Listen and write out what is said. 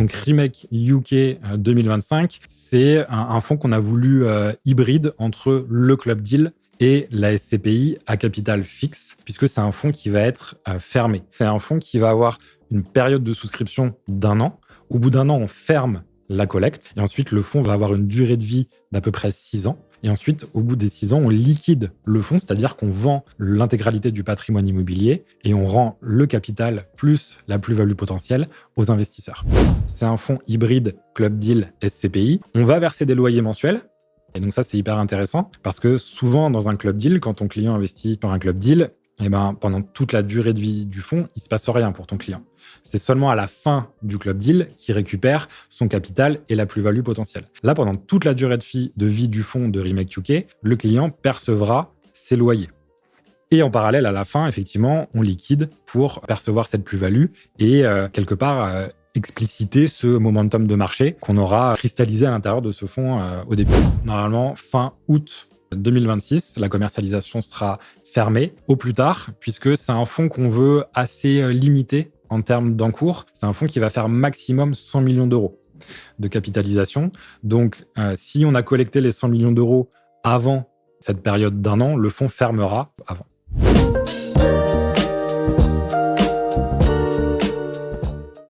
Donc Remake UK 2025, c'est un fonds qu'on a voulu hybride entre le Club Deal et la SCPI à capital fixe, puisque c'est un fonds qui va être fermé. C'est un fonds qui va avoir une période de souscription d'1 an. Au bout d'1 an, on ferme la collecte. Et ensuite, le fonds va avoir une durée de vie d'à peu près 6 ans. Et ensuite, au bout des 6 ans, on liquide le fonds, c'est-à-dire qu'on vend l'intégralité du patrimoine immobilier et on rend le capital plus la plus-value potentielle aux investisseurs. C'est un fonds hybride Club Deal SCPI. On va verser des loyers mensuels. Et donc ça, c'est hyper intéressant parce que souvent, dans un Club Deal, quand ton client investit sur un Club Deal, pendant toute la durée de vie du fonds, il ne se passe rien pour ton client. C'est seulement à la fin du Club Deal qu'il récupère son capital et la plus-value potentielle. Là, pendant toute la durée de vie du fonds de Remake UK, le client percevra ses loyers. Et en parallèle, à la fin, effectivement, on liquide pour percevoir cette plus-value et quelque part expliciter ce momentum de marché qu'on aura cristallisé à l'intérieur de ce fonds au début. Normalement, fin août 2026, la commercialisation sera fermée au plus tard, puisque c'est un fonds qu'on veut assez limité en termes d'encours. C'est un fonds qui va faire maximum 100 millions d'euros de capitalisation. Donc, si on a collecté les 100 millions d'euros avant cette période d'1 an, le fonds fermera avant.